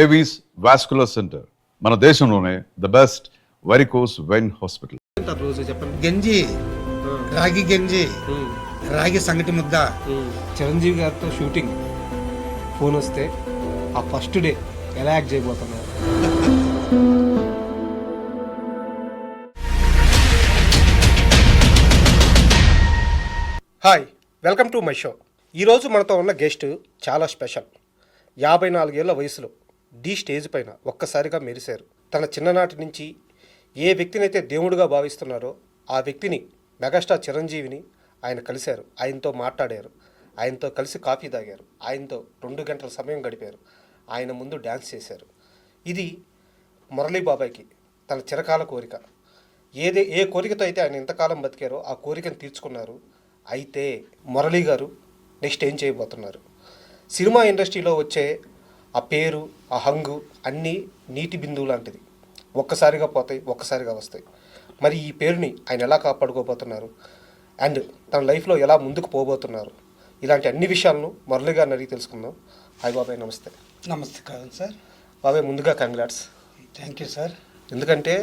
Avis vascular centre మన దేశంలోనే the best varicose vein hospital. రోజు చెప్పండి. గంజి, రాగి గంజి, రాగి సంగటి ముద్ద. చిరంజీవి గారితో షూటింగ్ ఫోన్ వస్తే ఆ ఫస్ట్ డే ఎలా యాక్ట్ చేయబోతున్నారు? Hi, welcome to my show. ఈరోజు మనతో ఉన్న గెస్ట్ చాలా స్పెషల్. 54 ఏళ్ల వయసులో డి స్టేజ్ పైన ఒక్కసారిగా మెరిశారు. తన చిన్ననాటి నుంచి ఏ వ్యక్తినైతే దేవుడిగా భావిస్తున్నారో ఆ వ్యక్తిని మెగాస్టార్ చిరంజీవిని ఆయన కలిశారు, ఆయనతో మాట్లాడారు, ఆయనతో కలిసి కాఫీ తాగారు, ఆయనతో 2 గంటల సమయం గడిపారు, ఆయన ముందు డ్యాన్స్ చేశారు. ఇది మురళీ బాబాయ్కి తన చిరకాల కోరిక. ఏ కోరికతో అయితే ఆయన ఇంతకాలం బతికారో ఆ కోరికను తీర్చుకున్నారు. అయితే మురళీ గారు నెక్స్ట్ ఏం చేయబోతున్నారు? సినిమా ఇండస్ట్రీలో వచ్చే ఆ పేరు, ఆ హంగు అన్నీ నీటి బిందువు లాంటిది. ఒక్కసారిగా పోతాయి, ఒక్కసారిగా వస్తాయి. మరి ఈ పేరుని ఆయన ఎలా కాపాడుకోబోతున్నారు అండ్ తన లైఫ్లో ఎలా ముందుకు పోబోతున్నారు, ఇలాంటి అన్ని విషయాలను మురళి గారిని అడిగి తెలుసుకుందాం. హాయ్ బాబాయ్, నమస్తే. నమస్తే కాదు సార్. బాబాయ్, ముందుగా కంగ్రాట్స్. Thank you sir. ఎందుకంటే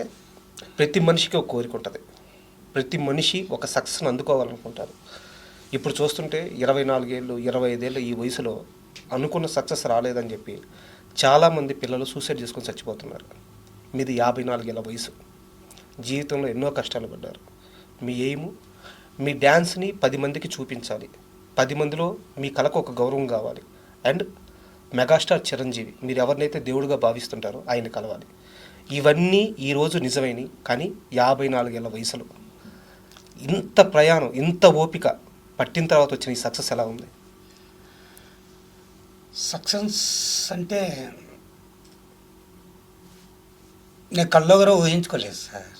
ప్రతి మనిషికి ఒక కోరిక ఉంటుంది, ప్రతి మనిషి ఒక సక్సెస్ని అందుకోవాలనుకుంటారు. ఇప్పుడు చూస్తుంటే 24 ఏళ్ళు 25 ఏళ్ళు ఈ వయసులో అనుకున్న సక్సెస్ రాలేదని చెప్పి చాలామంది పిల్లలు సూసైడ్ చేసుకొని చచ్చిపోతున్నారు. మీది 54 ఏళ్ళ వయసు, జీవితంలో ఎన్నో కష్టాలు పడ్డారు. మీ ఎయిము మీ డ్యాన్స్ని 10 మందికి చూపించాలి, 10 మందిలో మీ కళకు ఒక గౌరవం కావాలి అండ్ మెగాస్టార్ చిరంజీవి మీరు ఎవరినైతే దేవుడిగా భావిస్తుంటారో ఆయన కలవాలి. ఇవన్నీ ఈరోజు నిజమైనవి. కానీ 54 ఏళ్ళ వయసులో ఇంత ప్రయాణం, ఇంత ఓపిక పట్టిన తర్వాత వచ్చిన ఈ సక్సెస్ ఎలా ఉంది? సక్సెస్ అంటే నేను కల్లో కూడా ఊహించుకోలేదు సార్.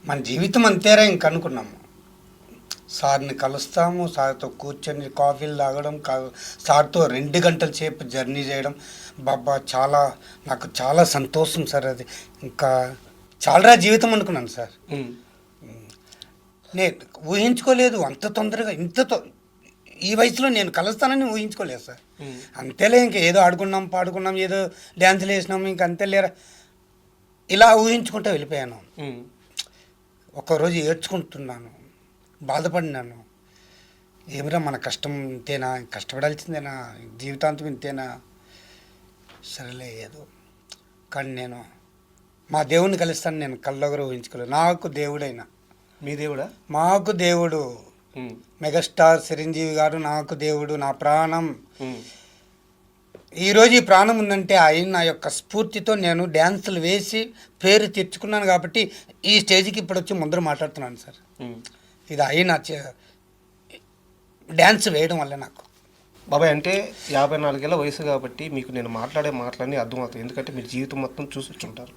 మన జీవితం అంతేరా ఇంక అనుకున్నాము. సార్ని కలుస్తాము, సార్తో కూర్చొని కాఫీలు తాగడం, సార్తో 2 గంటల సేపు జర్నీ చేయడం, బాబా నాకు చాలా సంతోషం సార్. అది ఇంకా చాలరా జీవితం అనుకున్నాను సార్. నేను ఊహించుకోలేదు అంత తొందరగా, ఈ వయసులో నేను కలుస్తానని ఊహించుకోలేదు సార్. అంతేలే, ఇంక ఏదో ఆడుకున్నాం, పాడుకున్నాం, ఏదో డ్యాన్సులు వేసినాము, ఇంక అంతేలేరా ఇలా ఊహించుకుంటూ వెళ్ళిపోయాను. ఒకరోజు ఏడ్చుకుంటున్నాను, బాధపడినాను. ఏమిరా మన కష్టం ఇంతేనా, కష్టపడాల్సిందేనా, జీవితాంతం ఇంతేనా, సరేలే ఏదో. కానీ నేను మా దేవుడిని కలుస్తాను నేను కల్లో కూడా ఊహించుకోలేదు. నాకు దేవుడైనా, మీ దేవుడా? మాకు దేవుడు మెగాస్టార్ చిరంజీవి గారు నాకు దేవుడు, నా ప్రాణం. ఈరోజు ఈ ప్రాణం ఉందంటే ఆయన యొక్క స్ఫూర్తితో నేను డ్యాన్సులు వేసి పేరు తెచ్చుకున్నాను కాబట్టి ఈ స్టేజ్కి ఇప్పుడు వచ్చి ముందర మాట్లాడుతున్నాను సార్. ఇది ఆయన డ్యాన్స్ వేయడం వల్ల నాకు. బాబాయ్, అంటే 54 ఏళ్ళ వయసు కాబట్టి మీకు నేను మాట్లాడే మాటలన్నీ అర్థమవుతాయి. ఎందుకంటే మీరు జీవితం మొత్తం చూసుకుంటారు.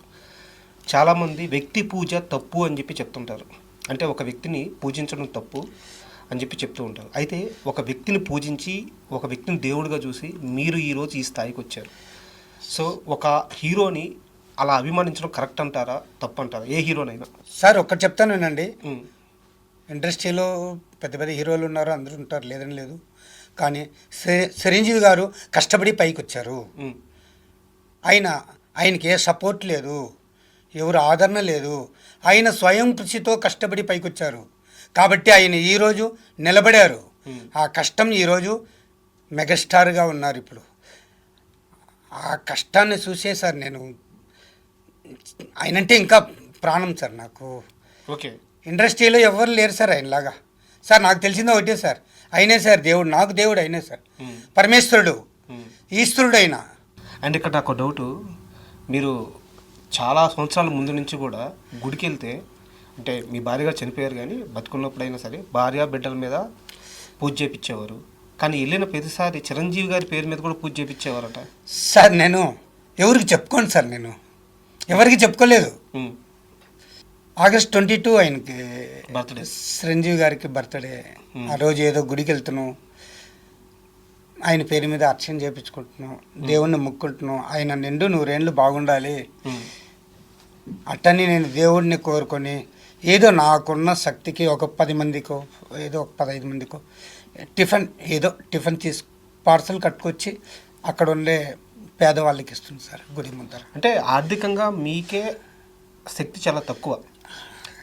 చాలామంది వ్యక్తి పూజ తప్పు అని చెప్పి చెప్తుంటారు. అంటే ఒక వ్యక్తిని పూజించడం తప్పు అని చెప్పి చెప్తూ ఉంటారు. అయితే ఒక వ్యక్తిని పూజించి ఒక వ్యక్తిని దేవుడిగా చూసి మీరు ఈరోజు ఈ స్థాయికి వచ్చారు. సో ఒక హీరోని అలా అభిమానించడం కరెక్ట్ అంటారా, తప్పు అంటారా? ఏ హీరోనైనా సార్ ఒక్కటి చెప్తాను వినండి. ఇండస్ట్రీలో పెద్ద పెద్ద హీరోలు ఉన్నారు, అందరూ ఉంటారు, లేదని లేదు. కానీ చిరంజీవి గారు కష్టపడి పైకి వచ్చారు. ఆయనకి ఏ సపోర్ట్ లేదు, ఎవరు ఆదరణ లేదు. ఆయన స్వయం కృషితో కష్టపడి పైకి వచ్చారు కాబట్టి ఆయన ఈరోజు నిలబడారు. ఆ కష్టం ఈరోజు మెగాస్టార్గా ఉన్నారు. ఇప్పుడు ఆ కష్టాన్ని చూసే సార్ నేను, ఆయనంటే ఇంకా ప్రాణం సార్ నాకు. ఓకే, ఇండస్ట్రీలో ఎవరు లేరు సార్ ఆయనలాగా. సార్ నాకు తెలిసిందో ఒకటే సార్, అయినే సార్ దేవుడు, నాకు దేవుడు అయినే సార్, పరమేశ్వరుడు, ఈశ్వరుడు అయినా. అండ్ ఇక్కడ నాకు డౌటు, మీరు చాలా సంవత్సరాల ముందు నుంచి కూడా గుడికి వెళ్తే, అంటే మీ భార్య గారు చనిపోయారు కానీ బతుకున్నప్పుడైనా సరే భార్య బిడ్డల మీద పూజ చేయించేవారు. కానీ వెళ్ళిన ప్రతిసారి చిరంజీవి గారి పేరు మీద కూడా పూజ చేయించేవారట. సార్ నేను ఎవరికి చెప్పుకోండి సార్, నేను ఎవరికి చెప్పుకోలేదు. August 22 ఆయనకి బర్త్డే, చిరంజీవి గారికి బర్త్డే. ఆ రోజు ఏదో గుడికి వెళ్తున్నాం, ఆయన పేరు మీద అర్చన చేయించుకుంటున్నాం, దేవుణ్ణి ముక్కుంటున్నాం, ఆయన నిండు 100 ఏళ్ళు బాగుండాలి అట్టని నేను దేవుడిని కోరుకొని ఏదో నాకున్న శక్తికి ఒక 10 మందికో ఏదో ఒక 15 మందికో టిఫిన్ పార్సల్ కట్టుకొచ్చి అక్కడ ఉండే పేదవాళ్ళకి ఇస్తుంది సార్ గుడి ముందర. అంటే ఆర్థికంగా మీకే శక్తి చాలా తక్కువ.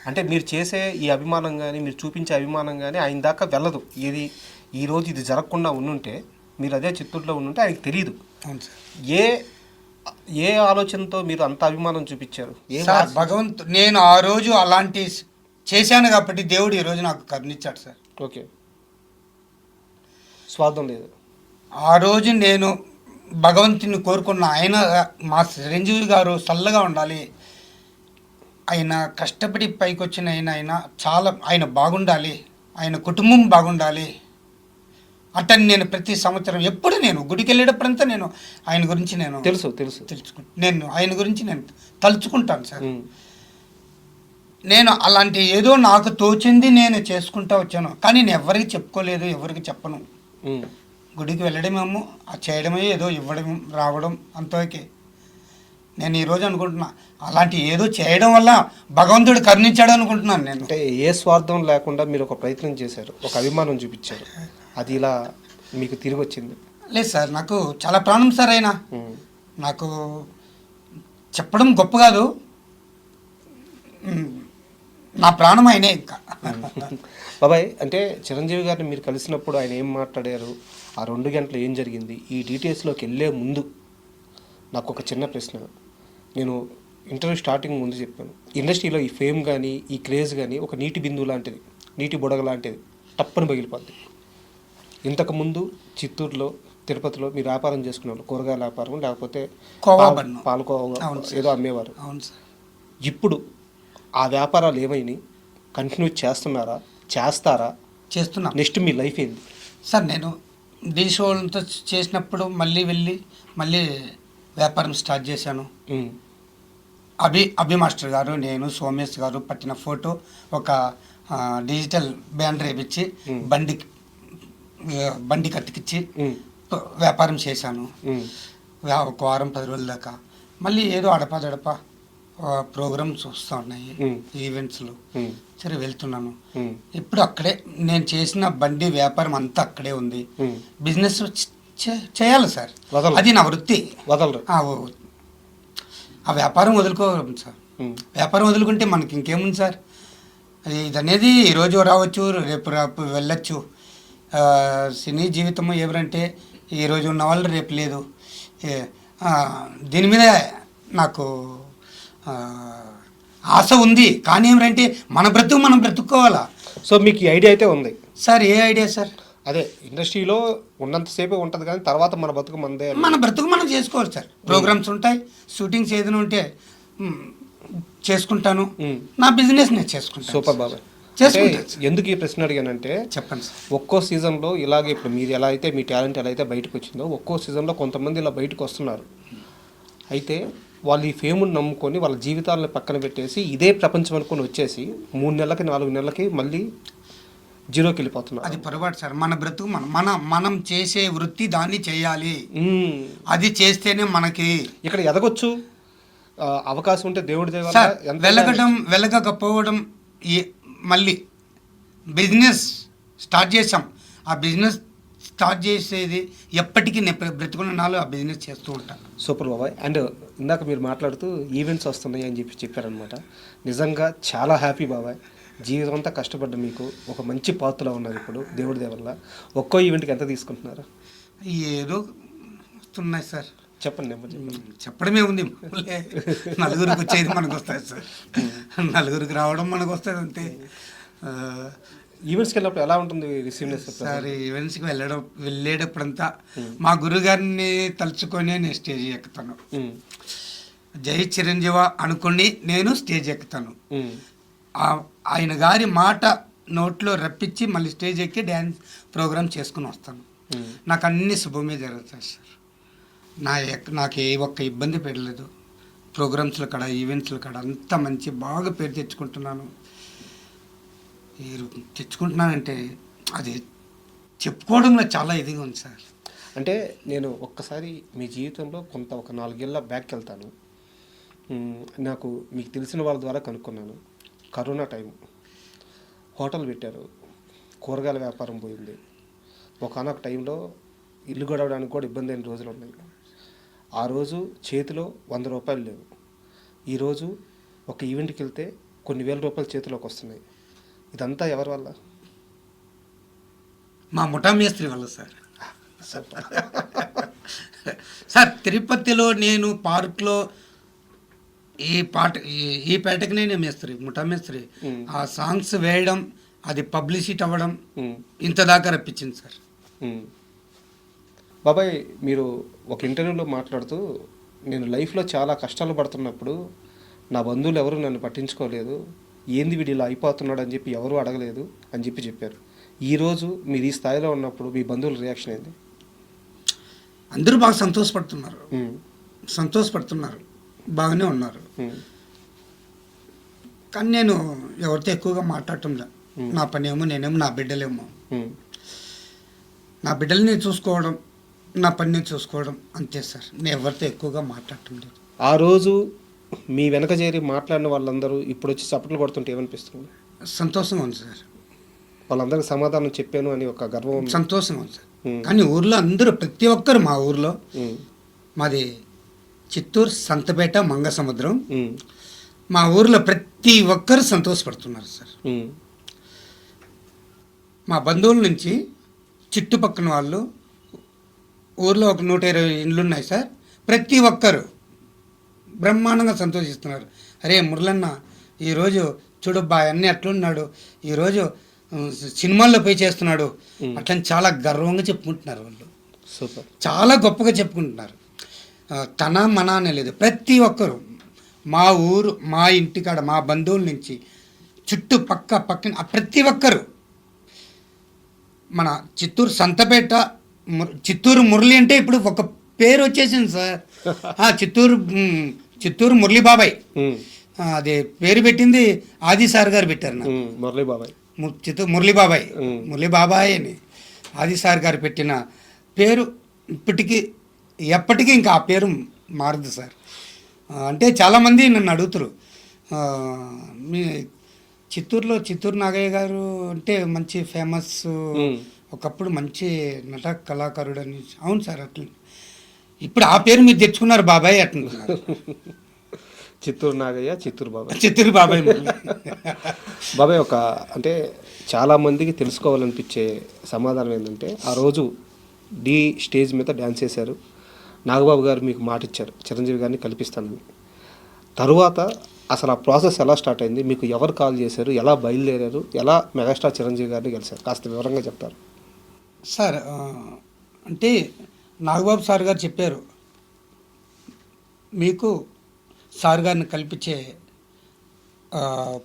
అంటే మీరు చేసే ఈ అభిమానం కానీ మీరు చూపించే అభిమానం కానీ ఆయన దాకా వెళ్ళదు. ఏది ఈరోజు ఇది జరగకుండా ఉండుంటే మీరు అదే చిత్తూరులో ఉండుంటే ఆయనకి తెలియదు. అవును సార్. ఏ ఆలోచనతో మీరు అంత అభిమానం చూపించారు? సార్ నేను ఆ రోజు అలాంటి చేశాను కాబట్టి దేవుడు ఈరోజు నాకు కరుణించాడు సార్. ఓకే, స్వార్థం లేదు. ఆ రోజు నేను భగవంతుని కోరుకున్న ఆయన మా చిరంజీవి గారు చల్లగా ఉండాలి, ఆయన కష్టపడి పైకి వచ్చిన ఆయన చాలా ఆయన బాగుండాలి, ఆయన కుటుంబం బాగుండాలి అట్టని నేను ప్రతి సంవత్సరం ఎప్పుడు నేను గుడికి వెళ్ళేటప్పుడంతా నేను ఆయన గురించి నేను నేను ఆయన గురించి నేను తలుచుకుంటాను సార్. నేను అలాంటి ఏదో నాకు తోచింది నేను చేసుకుంటా వచ్చాను, కానీ నేను ఎవరికి చెప్పుకోలేదు, ఎవరికి చెప్పను. గుడికి వెళ్ళడమేమో చేయడమే, ఏదో ఇవ్వడం రావడం అంతవరకే. నేను ఈరోజు అనుకుంటున్నా అలాంటి ఏదో చేయడం వల్ల భగవంతుడు కరుణించాడు అనుకుంటున్నాను నేను. అంటే ఏ స్వార్థం లేకుండా మీరు ఒక ప్రయత్నం చేశారు, ఒక అభిమానం చూపించారు, అది ఇలా మీకు తిరిగి వచ్చింది. లేదు సార్, నాకు చాలా ప్రాణం సార్ ఆయన. నాకు చెప్పడం గొప్ప కాదు, నా ప్రాణం ఆయనే. ఇంకా బాబాయ్, అంటే చిరంజీవి గారిని మీరు కలిసినప్పుడు ఆయన ఏం మాట్లాడారు, ఆ 2 గంటలు ఏం జరిగింది, ఈ డీటెయిల్స్లోకి వెళ్ళే ముందు నాకు ఒక చిన్న ప్రశ్న. నేను ఇంటర్వ్యూ స్టార్టింగ్ ముందు చెప్పాను, ఇండస్ట్రీలో ఈ ఫేమ్ కానీ ఈ క్రేజ్ కానీ ఒక నీటి బిందువు లాంటిది, నీటి బుడగ లాంటిది, టప్పని పగిలిపోద్ది. ఇంతకుముందు చిత్తూరులో తిరుపతిలో మీరు వ్యాపారం చేసుకునేవాళ్ళు, కూరగాయల వ్యాపారం లేకపోతే పాలకోవా ఏదో అమ్మేవారు. అవును సార్. ఇప్పుడు ఆ వ్యాపారాలు ఏమైనాయి, కంటిన్యూ చేస్తున్నారా, చేస్తారా, చేస్తున్నా? నెక్స్ట్ మీ లైఫ్ ఏంది సార్? నేను డీ షోలతో చేసినప్పుడు మళ్ళీ వ్యాపారం స్టార్ట్ చేశాను. అభి మాస్టర్ గారు, నేను, సోమేష్ గారు పట్టిన ఫోటో ఒక డిజిటల్ బ్యానర్ వేయించి బండి కట్టికిచ్చి వ్యాపారం చేశాను. ఒక వారం 10 రోజుల దాకా. మళ్ళీ ఏదో అడపదడప ప్రోగ్రామ్స్ వస్తూ ఉన్నాయి, ఈవెంట్స్లో. సరే వెళ్తున్నాను. ఇప్పుడు అక్కడే నేను చేసిన బండి వ్యాపారం అంతా అక్కడే ఉంది. బిజినెస్ చేయాలి సార్, అది నా వృత్తి. ఆ వ్యాపారం వదులుకోవాలి సార్. వ్యాపారం వదులుకుంటే మనకి ఇంకేముంది సార్? ఇది అనేది ఈరోజు రావచ్చు, రేపు వెళ్ళచ్చు. సినీ జీవితం ఎవరంటే ఈరోజు ఉన్న వాళ్ళు రేపు లేదు. దీని మీద నాకు ఆశ ఉంది, కానీ ఏమిటంటే మన మనం బ్రతుక్కోవాలా. సో మీకు ఈ ఐడియా అయితే ఉంది సార్? ఏ ఐడియా సార్? అదే ఇండస్ట్రీలో ఉన్నంతసేపే ఉంటుంది, కానీ తర్వాత మన బ్రతుకు మన బ్రతుకు మనం చేసుకోవాలి సార్. ప్రోగ్రామ్స్ ఉంటాయి, షూటింగ్స్ ఏదైనా ఉంటే చేసుకుంటాను, నా బిజినెస్ నేను చేసుకుంటాను. సూపర్ బాబాయ్. ఎందుకు ఈ ప్రశ్న అడిగానంటే, చెప్పండి సార్, ఒక్కో సీజన్లో ఇలాగే ఇప్పుడు మీరు ఎలా అయితే మీ టాలెంట్ ఎలా అయితే బయటకు వచ్చిందో, ఒక్కో సీజన్లో కొంతమంది ఇలా బయటకు వస్తున్నారు. అయితే వాళ్ళు ఈ ఫేముని నమ్ముకొని వాళ్ళ జీవితాలను పక్కన పెట్టేసి ఇదే ప్రపంచం అనుకొని వచ్చేసి 3 నెలలకి 4 నెలలకి మళ్ళీ జీరోకి వెళ్ళిపోతున్నారు. అది పొరపాటు సార్. మన బ్రతుకు మనం చేసే వృత్తి దాన్ని చేయాలి. అది చేస్తేనే మనకి ఇక్కడ ఎదగొచ్చు. అవకాశం ఉంటే దేవుడి వెళ్ళకపోవడం. మళ్ళీ బిజినెస్ స్టార్ట్ చేసాం. ఆ బిజినెస్ స్టార్ట్ చేసేది ఎప్పటికీ నేను బ్రతుకున్న నాలో ఆ బిజినెస్ చేస్తూ ఉంటాను. సూపర్ బాబాయ్. అండ్ ఇందాక మీరు మాట్లాడుతూ ఈవెంట్స్ వస్తున్నాయి అని చెప్పారనమాట. నిజంగా చాలా హ్యాపీ బాబాయ్. జీవితం అంతా కష్టపడ్డ మీకు ఒక మంచి పాత్రలో ఉన్నారు ఇప్పుడు దేవుడి దేవల్ల. ఒక్కో ఈవెంట్కి ఎంత తీసుకుంటున్నారు? ఏదో వస్తున్నాయి సార్. చెప్పండి. చెప్పడమే ఉంది. నలుగురికి వచ్చేది మనకు వస్తుంది సార్, నలుగురికి రావడం మనకు వస్తుంది అంతే. ఈవెంట్స్కి వెళ్ళినప్పుడు ఎలా ఉంటుంది రిసీవ్నెస్ సార్? ఈవెంట్స్కి వెళ్ళేటప్పుడంతా మా గురుగారిని తలుచుకొని నేను స్టేజ్ ఎక్కుతాను. జై చిరంజీవ అనుకుని నేను స్టేజ్ ఎక్కుతాను. ఆయన గారి మాట నోట్లో రప్పించి మళ్ళీ స్టేజ్ ఎక్కి డ్యాన్స్ ప్రోగ్రామ్ చేసుకుని వస్తాను. నాకు అన్ని శుభమే జరుగుతాయి సార్. నాకు ఏ ఒక్క ఇబ్బంది పెట్టలేదు. ప్రోగ్రామ్స్లో కాడ, ఈవెంట్స్లో కాడ అంత మంచి బాగా పేరు తెచ్చుకుంటున్నాను. తెచ్చుకుంటున్నానంటే అది చెప్పుకోవడంలో చాలా ఇదిగా ఉంది సార్. అంటే నేను ఒక్కసారి మీ జీవితంలో ఒక 4 ఏళ్ళ బ్యాక్కి వెళ్తాను. నాకు మీకు తెలిసిన వాళ్ళ ద్వారా కనుక్కున్నాను. కరోనా టైం హోటల్ పెట్టారు, కూరగాయల వ్యాపారం పోయింది. ఒకనొక టైంలో ఇల్లు గడవడానికి కూడా ఇబ్బంది అయిన రోజులు ఉన్నాయి. ఆ రోజు చేతిలో 100 రూపాయలు లేవు. ఈరోజు ఒక ఈవెంట్కి వెళ్తే కొన్ని వేల రూపాయలు చేతిలోకి వస్తున్నాయి. ఇదంతా ఎవరి వల్ల? మా ముఠా మేస్త్రి వల్ల సార్. సార్ తిరుపతిలో నేను పార్క్లో ఈ పేటకి నేను మేస్త్రి, ముఠా మేస్త్రి. ఆ సాంగ్స్ వేయడం, అది పబ్లిసిటీ అవ్వడం ఇంత దాకా రప్పించింది సార్. బాబాయ్, మీరు ఒక ఇంటర్వ్యూలో మాట్లాడుతూ నేను లైఫ్లో చాలా కష్టాలు పడుతున్నప్పుడు నా బంధువులు ఎవరు నన్ను పట్టించుకోలేదు, ఏంది వీడు ఇలా అయిపోతున్నాడు అని చెప్పి ఎవరు అడగలేదు అని చెప్పారు. ఈరోజు మీరు ఈ స్థాయిలో ఉన్నప్పుడు మీ బంధువుల రియాక్షన్ ఏంది? అందరూ బాగా సంతోషపడుతున్నారు, బాగానే ఉన్నారు. కానీ నేను ఎవరితో ఎక్కువగా మాట్లాడటం లేదు. నా పని ఏమో, నేనేమో, నా బిడ్డలేమో, నా బిడ్డల్ని చూసుకోవడం, నా పనిని చూసుకోవడం, అంతే సార్. నేను ఎవరితో ఎక్కువగా మాట్లాడటం లేదు. ఆ రోజు మీ వెనక చేరి మాట్లాడిన వాళ్ళందరూ ఇప్పుడు వచ్చి చప్పట్లు కొడుతుంటే ఏమనిపిస్తుంది? సంతోషంగా ఉంది సార్. వాళ్ళందరికీ సమాధానం చెప్పాను అని ఒక గర్వం, సంతోషంగా ఉంది సార్. కానీ ఊర్లో అందరూ, ప్రతి ఒక్కరు, మా ఊర్లో, మాది చిత్తూరు సంతపేట మంగసముద్రం, మా ఊర్లో ప్రతి ఒక్కరు సంతోషపడుతున్నారు సార్. మా బంధువుల నుంచి చుట్టుపక్కల వాళ్ళు, ఊర్లో ఒక 120 ఇండ్లు ఉన్నాయి సార్. ప్రతి ఒక్కరు బ్రహ్మాండంగా సంతోషిస్తున్నారు. అరే మురళన్న ఈరోజు చూడబ్బా అన్నీ అట్లున్నాడు, ఈరోజు సినిమాల్లో పోయి చేస్తున్నాడు, అట్లని చాలా గర్వంగా చెప్పుకుంటున్నారు వాళ్ళు. సూపర్, చాలా గొప్పగా చెప్పుకుంటున్నారు. తన మన అనే లేదు, ప్రతి ఒక్కరు మా ఊరు, మా ఇంటికాడ, మా బంధువుల నుంచి పక్కన ప్రతి ఒక్కరు మన చిత్తూరు సంతపేట, చిత్తూరు మురళి అంటే ఇప్పుడు ఒక పేరు వచ్చేసింది సార్. చిత్తూరు మురళీ బాబాయ్, అదే పేరు పెట్టింది ఆది సార్ గారు పెట్టారు నాకు. మురళీ బాబాయ్, చిత్తూరు మురళీ బాబాయ్ అని ఆది సార్ గారు పెట్టిన పేరు ఇప్పటికీ ఎప్పటికీ ఇంకా ఆ పేరు మారదు సార్. అంటే చాలామంది నన్ను అడుగుతారు, మీ చిత్తూరు నాగయ్య గారు అంటే మంచి ఫేమస్, ఒకప్పుడు మంచి నట కళాకారుడు అని. అవును సార్, అట్లా ఇప్పుడు ఆ పేరు మీరు తెచ్చుకున్నారు బాబాయ్ అంటున్నారు. చిత్తూరు నాగయ్య, చిత్తూరు బాబాయ్, చిత్తూరు బాబాయ్. బాబాయ్, ఒక అంటే చాలామందికి తెలుసుకోవాలనిపించే సమాధానం ఏంటంటే, ఆ రోజు స్టేజ్ మీద డ్యాన్స్ చేశారు, నాగబాబు గారు మీకు మాట ఇచ్చారు చిరంజీవి గారిని కల్పిస్తానని. తరువాత అసలు ఆ ప్రాసెస్ ఎలా స్టార్ట్ అయింది, మీకు ఎవరు కాల్ చేశారు, ఎలా బయలుదేరారు, ఎలా మెగాస్టార్ చిరంజీవి గారిని కలిశారు, కాస్త వివరంగా చెప్తారు సార్. అంటే నాగబాబు సార్ గారు చెప్పారు, మీకు సార్ గారిని కల్పించే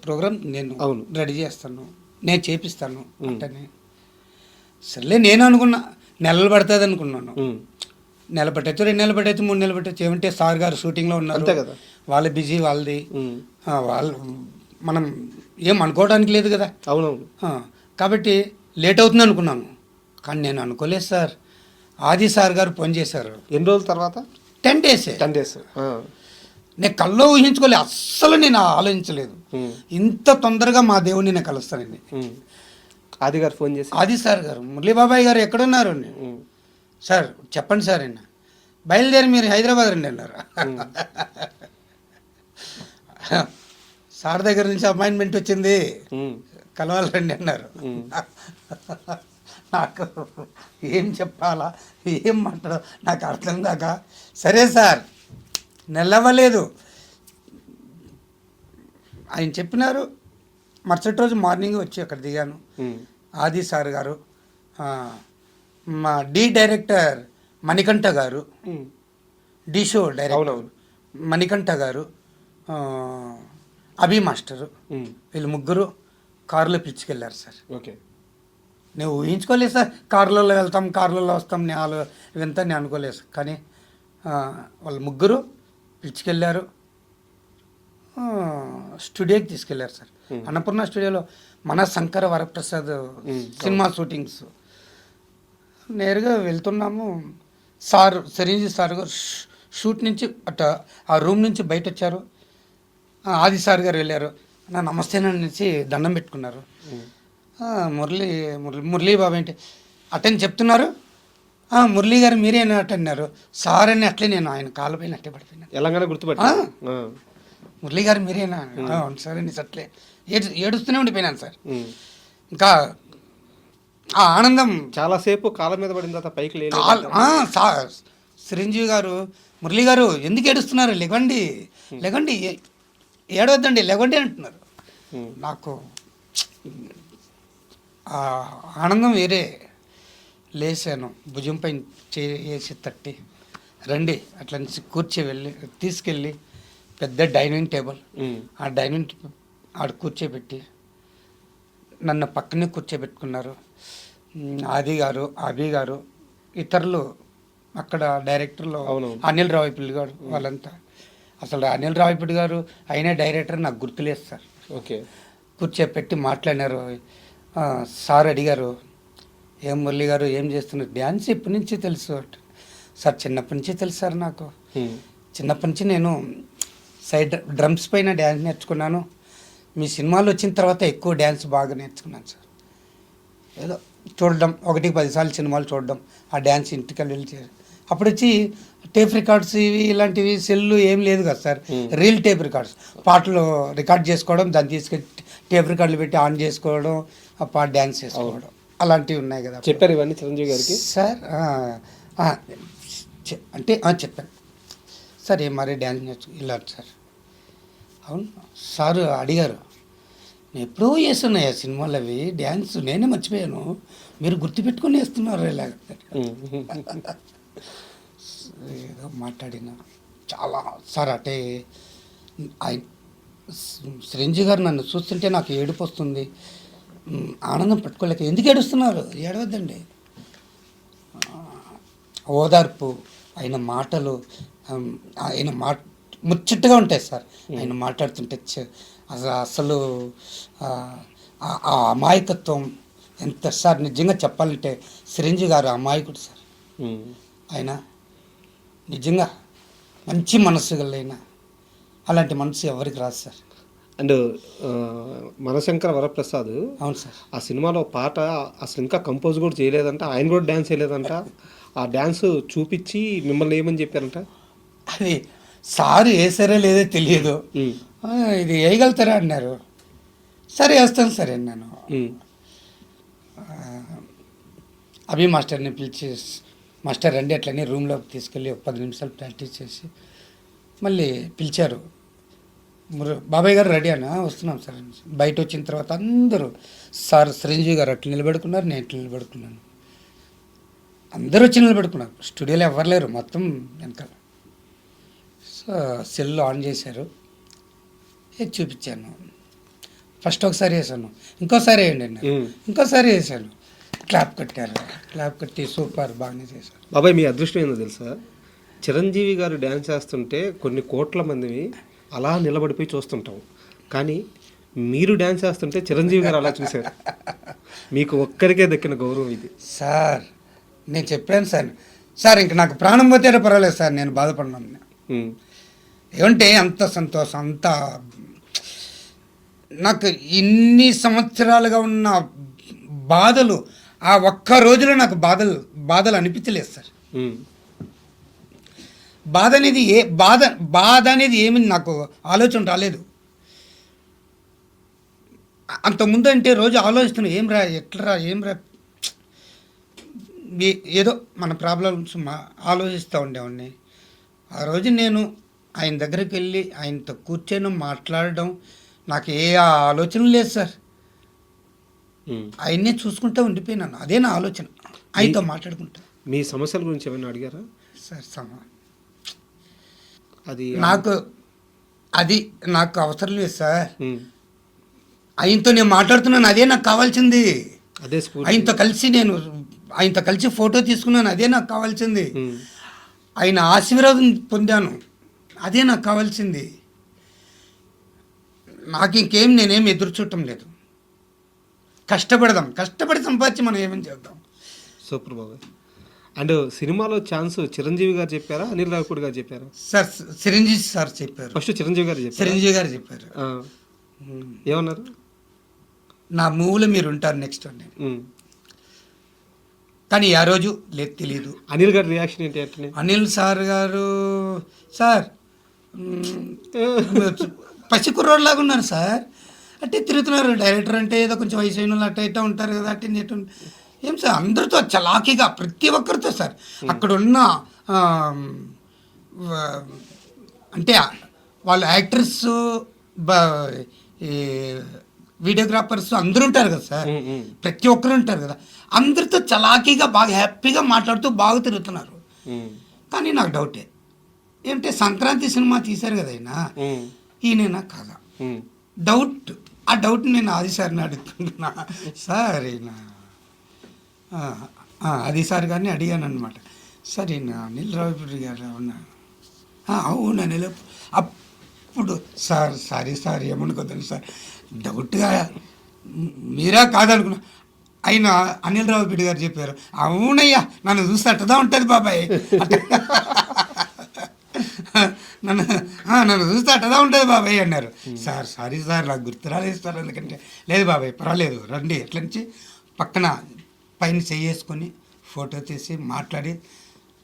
ప్రోగ్రాం నేను రెడీ చేస్తాను, నేను చేపిస్తాను అంటే. సర్లే నేను అనుకున్నా నెలలు పడుతుంది అనుకున్నాను. నెల పట్టచ్చు, 2 నెలలు పట్టచ్చు, 3 నెలలు పట్టచ్చు. ఏమంటే సార్ గారు షూటింగ్లో ఉన్నారు కదా, వాళ్ళ బిజీ వాళ్ళది, వాళ్ళు మనం ఏం అనుకోవడానికి లేదు కదా. అవునవును. కాబట్టి లేట్ అవుతుంది అనుకున్నాను. కానీ నేను అనుకోలేదు సార్. ఆది సార్ గారు ఫోన్ చేశారు. ఎన్ని రోజుల తర్వాత? 10 days. నేను కల్లో ఊహించుకోలేదు, అస్సలు నేను ఆలోచించలేదు ఇంత తొందరగా మా దేవుడిని నేను కలుస్తానండి. ఆది గారు ఫోన్ చేసి, ఆది సార్ గారు, మురళీ బాబాయ్ గారు ఎక్కడున్నారు? సార్ చెప్పండి సార్ అన్న, బయలుదేరి మీరు హైదరాబాద్ రండి అన్నారు. సార్ దగ్గర నుంచి అపాయింట్మెంట్ వచ్చింది, కలవాలి రండి అన్నారు. నాకు ఏం చెప్పాలా, ఏం మాట్లాడాలి నాకు అర్థం కాక, సరే సార్ నిలవలేదు. ఆయన చెప్పినారు. మరుసటి రోజు మార్నింగ్ వచ్చి అక్కడ దిగాను. ఆది సార్ గారు, మా డైరెక్టర్ మణికంఠ గారు, షో డైరెక్టర్ మణికంఠ గారు, అభి మాస్టరు, వీళ్ళు ముగ్గురు కారులో పిలుచుకెళ్ళారు సార్. ఓకే, నేను ఊహించుకోలేదు సార్, కార్లలో వెళ్తాం, కార్లలో వస్తాం, ఇవంతా నేను అనుకోలేదు. కానీ వాళ్ళు ముగ్గురు పిలుచుకెళ్ళారు, స్టూడియోకి తీసుకెళ్లారు సార్. అన్నపూర్ణ స్టూడియోలో మన శంకర వరప్రసాద్ సినిమా షూటింగ్స్. నేరుగా వెళ్తున్నాము. చిరంజీవి సార్ గారు షూట్ నుంచి ఆ రూమ్ నుంచి బయట వచ్చారు. ఆది సార్ గారు వెళ్ళారు, నా నమస్తేననేసి దండం పెట్టుకున్నారు. మురళీ బాబు ఏంటి అటెండ్ చెప్తున్నారు, మురళీ గారు మీరేనా అన్నారు సార్ అని అట్లే నేను ఆయన కాళ్ళపైన అట్టే పడిపోయినాను. ఎలాగైనా గుర్తుపట్టా మురళీ గారు మీరేనా అవును సార్ అని అట్లే ఏడుస్తూనే ఉండిపోయినాను సార్. ఇంకా ఆ ఆనందం చాలాసేపు కాళ్ళ మీద పడిన తర్వాత పైకి లేదు. చిరంజీవి గారు మురళీ గారు ఎందుకు ఏడుస్తున్నారు, లేవండి లేవండి, ఏడవద్దండి లేవండి అంటున్నారు. నాకు ఆ ఆనందం వేరే. లేచాను, భుజంపై చేసి తట్టి రండి అట్లా నుంచి తీసుకెళ్ళి పెద్ద డైనింగ్ టేబుల్, ఆ డైనింగ్ ఆడ కూర్చోబెట్టి నన్ను పక్కనే కూర్చోబెట్టుకున్నారు. ఆది గారు, అభి గారు, ఇతరులు అక్కడ డైరెక్టర్లు అనిల్ రావిపల్లి గారు, వాళ్ళంతా. అసలు అనిల్ రావిపల్లి గారు అయినా డైరెక్టర్ నాకు గుర్తులేదు సార్. ఓకే, కూర్చోపెట్టి మాట్లాడినారు. సార్ అడిగారు, ఏం మురళి గారు ఏం చేస్తున్నారు? డ్యాన్స్ ఎప్పటి నుంచి తెలుసు సార్? చిన్నప్పటి నుంచి తెలుసు సార్ నాకు. చిన్నప్పటి నుంచి నేను సైడ్ డ్రమ్స్ పైన డ్యాన్స్ నేర్చుకున్నాను. మీ సినిమాలు వచ్చిన తర్వాత ఎక్కువ డ్యాన్స్ బాగా నేర్చుకున్నాను సార్. ఏదో చూడడం, 1-10 సార్లు సినిమాలు చూడడం, ఆ డ్యాన్స్ ఇంటికి వెళ్ళి అప్పుడు వచ్చి టేప్ రికార్డ్స్ ఇవి ఇలాంటివి సెల్లు ఏం లేదు కదా సార్. రీల్ టేప్ రికార్డ్స్, పాటలు రికార్డ్ చేసుకోవడం, దాన్ని తీసుకెళ్ళి టేప్ రికార్డులు పెట్టి ఆన్ చేసుకోవడం, ఆ పాట డ్యాన్స్ చేసుకోవడం, అలాంటివి ఉన్నాయి కదా. చెప్పారు ఇవన్నీ చిరంజీవి గారికి సార్? అంటే చెప్పాను సార్. ఏం మరి డ్యాన్స్ నేర్చు ఇలా సార్? అవును సార్ అడిగారు. నేను ఎప్పుడో చేస్తున్నాయా సినిమాలు అవి డ్యాన్స్, నేనే మర్చిపోయాను, మీరు గుర్తుపెట్టుకుని వేస్తున్నారు ఇలాగ. ఏదో మాట్లాడిన చాలా సార్. అంటే చిరంజీవి గారు నన్ను చూస్తుంటే నాకు ఏడుపు వస్తుంది, ఆనందం పట్టుకోలేక. ఎందుకు ఏడుస్తున్నారు? ఏడవద్దండి. ఓదార్పు, ఆయన మాటలు, ఆయన ముచ్చటగా ఉంటాయి సార్. ఆయన మాట్లాడుతుంటే అసలు ఆ అమాయకత్వం ఎంత సార్. నిజంగా చెప్పాలంటే చిరంజీవి గారు అమాయకుడు సార్. ఆయన నిజంగా మంచి మనసు గలైన, అలాంటి మనసు ఎవరికి రాదు సార్. అండ్ మనశంకర వరప్రసాద్, అవును సార్, ఆ సినిమాలో పాట అసలు ఇంకా కంపోజ్ కూడా చేయలేదంట, ఆయన కూడా డ్యాన్స్ చేయలేదంట. ఆ డ్యాన్స్ చూపించి మిమ్మల్ని ఏమని చెప్పారంట? అది సార్ వేసారో లేదో తెలియదు, ఇది వేయగలుగుతారా అన్నారు. సరే వేస్తాను సరే అన్నాను. అభి మాస్టర్ని పిలిచి, మాస్టర్ రండి అట్లనే రూమ్లోకి తీసుకెళ్ళి 10 నిమిషాలు ప్రాక్టీస్ చేసి మళ్ళీ పిలిచారు. బాబాయ్ గారు రెడీ అన్నా, వస్తున్నాం సార్. బయట వచ్చిన తర్వాత అందరూ సార్ చిరంజీవి గారు అట్లా నిలబెడుకున్నారు, నేను ఇట్లా నిలబెడుకున్నాను, అందరూ వచ్చి నిలబెడుకున్నారు. స్టూడియోలో ఎవరు లేరు, మొత్తం వెనకాల. సో సెల్ ఆన్ చేశారు, చూపించాను. ఫస్ట్ ఒకసారి వేసాను, ఇంకోసారి వేయండి అన్నారు, ఇంకోసారి వేసాను. క్లాప్ కట్టారు, క్లాప్ కట్టి సూపర్ బాగానే చేశారు. బాబాయ్ మీ అదృష్టం ఏందో తెలుసా? చిరంజీవి గారు డ్యాన్స్ చేస్తుంటే కొన్ని కోట్ల మందిని అలా నిలబడిపోయి చూస్తుంటాం, కానీ మీరు డ్యాన్స్ చేస్తుంటే చిరంజీవి గారు అలా చూశారు. మీకు ఒక్కరికే దక్కిన గౌరవం ఇది సార్. నేను చెప్పాను సార్, సార్ ఇంక నాకు ప్రాణం పోతే పర్వాలేదు సార్, నేను బాధపడినాను. ఏమంటే అంత సంతోషం, అంత నాకు ఇన్ని సంవత్సరాలుగా ఉన్న బాధలు ఆ ఒక్క రోజులో నాకు బాధలు అనిపించలేదు సార్. బాధ అనేది ఏమి నాకు ఆలోచన రాలేదు. అంతకుముందు అంటే రోజు ఆలోచిస్తున్నాను, ఏం రా ఏదో మన ప్రాబ్లమ్స్ ఆలోచిస్తూ ఉండేవాడిని. ఆ రోజు నేను ఆయన దగ్గరికి వెళ్ళి ఆయనతో కూర్చొని మాట్లాడడం, నాకు ఏ ఆలోచన లేదు సార్. ఆయన్నే చూసుకుంటూ ఉండిపోయినాను, అదే నా ఆలోచన, ఆయనతో మాట్లాడుకుంటా. మీ సమస్యల గురించి ఏమైనా అడిగారా సార్? అది నాకు అవసరం లేదు సార్. ఆయనతో నేను మాట్లాడుతున్నాను, అదే నాకు కావాల్సింది. అదే ఆయనతో కలిసి ఫోటో తీసుకున్నాను, అదే నాకు కావాల్సింది. ఆయన ఆశీర్వాదం పొందాను, అదే నాకు కావాల్సింది. నాకు ఇంకేం నేనేం ఎదురు చూడటం లేదు. కష్టపడి సంపాదించి మనం ఏమని చేద్దాం. సూపర్ బాబాయ్. అండ్ సినిమాలో ఛాన్స్ చిరంజీవి గారు చెప్పారా, అనిల్ రావిపూడి గారు చెప్పారా? సార్ చిరంజీవి సార్ చెప్పారు. ఫస్ట్ చిరంజీవి గారు చెప్పారు. ఏమన్నారు? నా మూవీలో మీరు ఉంటారు నెక్స్ట్ అని. కానీ ఆ రోజు లేదు తెలియదు. అనిల్ గారి రియాక్షన్ ఏంటి అంటే? అనిల్ సార్ గారు సార్ పసి కుర్రోడ్లాగా ఉన్నారు సార్, అంటే తిరుగుతున్నారు. డైరెక్టర్ అంటే ఏదో కొంచెం వయసు అయిన వాళ్ళు అట్ట ఇట్ట ఉంటారు కదా, అట్ట ఇటు ఏం సార్ అందరితో చలాకీగా ప్రతి ఒక్కరితో సార్. అక్కడ ఉన్న అంటే వాళ్ళు యాక్టర్స్ ఈ వీడియోగ్రాఫర్స్ అందరూ ఉంటారు కదా సార్, ప్రతి ఒక్కరు ఉంటారు కదా, అందరితో చలాకీగా బాగా హ్యాపీగా మాట్లాడుతూ బాగా తిరుగుతున్నారు. కానీ నాకు డౌటే ఏమిటంటే సంక్రాంతి సినిమా తీశారు కదా ఈయన కాదా డౌట్. ఆ డౌట్ నేను ఆది సార్ని అడుగుతున్నా. సార్ ఈయన ఆది సార్ గారిని అడిగాను అనమాట. సార్ ఈయన అనిల్ రావిపూడి గారు అవునా? అవును అనిల్. అప్పుడు సార్ సారీ సార్ ఏమనుకోద్దండి సార్, డౌట్గా మీరా కాదనుకున్నా. ఆయన అనిల్ రావిపూడి గారు చెప్పారు, అవునయ్యా నన్ను చూస్తే అట్టదా ఉంటుంది బాబాయ్, నన్ను చూస్తే అట్టదా ఉంటుంది బాబాయ్ అన్నారు. సార్ సారీ సార్ నాకు గుర్తు రాలేదు సార్, ఎందుకంటే లేదు బాబాయ్ పర్వాలేదు రండి ఎట్ల నుంచి పక్కన పైన చేసుకొని ఫోటో తీసి మాట్లాడి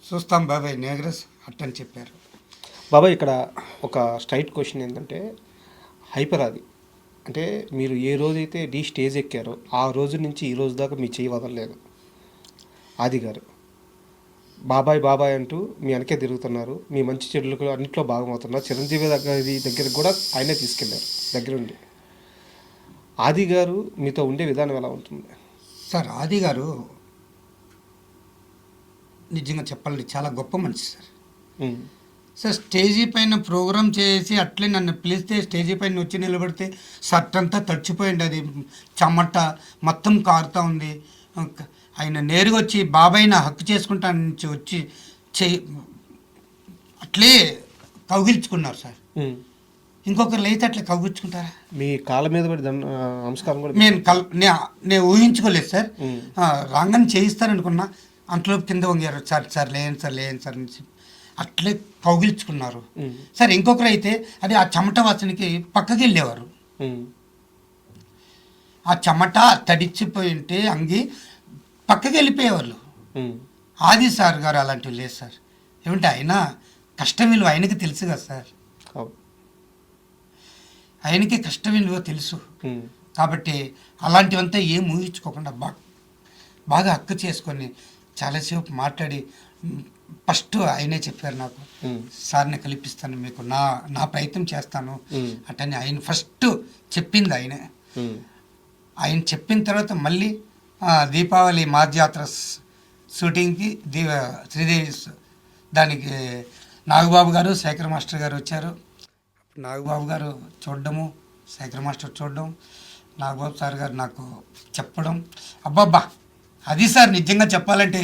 చూస్తాం బాబాయ్ నేగ్రస్ అట్టని చెప్పారు. బాబాయ్ ఇక్కడ ఒక స్ట్రైట్ క్వశ్చన్ ఏంటంటే, హైపర్ ఆది అంటే మీరు ఏ రోజైతే డీ స్టేజ్ ఎక్కారో ఆ రోజు నుంచి ఈ రోజు దాకా మీ చేయి వదలలేదు. ఆది గారు బాబాయ్ బాబాయ్ అంటూ మీ వెనకే తిరుగుతున్నారు, మీ మంచి చెడులకు అన్నింటిలో భాగమవుతున్నారు. చిరంజీవి దగ్గరికి కూడా ఆయనే తీసుకెళ్లారు దగ్గరుండి. ఆది గారు మీతో ఉండే విధానం ఎలా ఉంటుంది సార్? ఆది గారు నిజంగా చెప్పాలంటే చాలా గొప్ప మనిషి సార్. సార్ స్టేజీ పైన ప్రోగ్రామ్ చేసి అట్లే నన్ను పిలిస్తే స్టేజీ పైన వచ్చి నిలబడితే షర్ట్ అంతా తడిచిపోయింది, అది చెమట మొత్తం కారుతూ ఉంది. ఆయన నేరుగా వచ్చి బాబాయ్ నా హక్కు చేసుకుంటా నుంచి వచ్చి అట్లే కౌగిల్చుకున్నారు సార్. ఇంకొకరు లేతే అట్లా కౌగిల్చుకుంటారా? మీ కాళ్ళ మీద పడి నమస్కారం కూడా నేను ఊహించుకోలేదు సార్. రాంగని చేయిస్తారనుకున్నా, అంతలోపు కింద వంగారు. సార్ సార్ లేని సార్ లేని సార్ అని అట్లే కౌగిల్చుకున్నారు సార్. ఇంకొకరు అయితే అది ఆ చెమట వాసనకి పక్కకి వెళ్ళేవారు. ఆ చెమట తడిచిపోయి ఉంటే అంగి పక్కకి వెళ్ళిపోయేవాళ్ళు. ఆది సార్ గారు అలాంటివి లేదు సార్. ఏమంటే ఆయన కష్టం విలువ ఆయనకి తెలుసు కదా సార్, ఆయనకి కష్ట విలువ తెలుసు. కాబట్టి అలాంటివంతా ఏం ఊహించుకోకుండా బాగా హక్కు చేసుకొని చాలాసేపు మాట్లాడి ఫస్ట్ ఆయనే చెప్పారు నాకు, సార్ని కల్పిస్తాను మీకు, నా ప్రయత్నం చేస్తాను అటని ఆయన ఫస్ట్ చెప్పింది ఆయనే. ఆయన చెప్పిన తర్వాత మళ్ళీ దీపావళి మాధ్యాత్ర షూటింగ్కి శ్రీదేవి దానికి నాగబాబు గారు శేఖర్ మాస్టర్ గారు వచ్చారు. నాగబాబు గారు చూడడము, శేఖర్ మాస్టర్ చూడడం, నాగబాబు సార్ గారు నాకు చెప్పడం, అబ్బబ్బా అది సార్ నిజంగా చెప్పాలంటే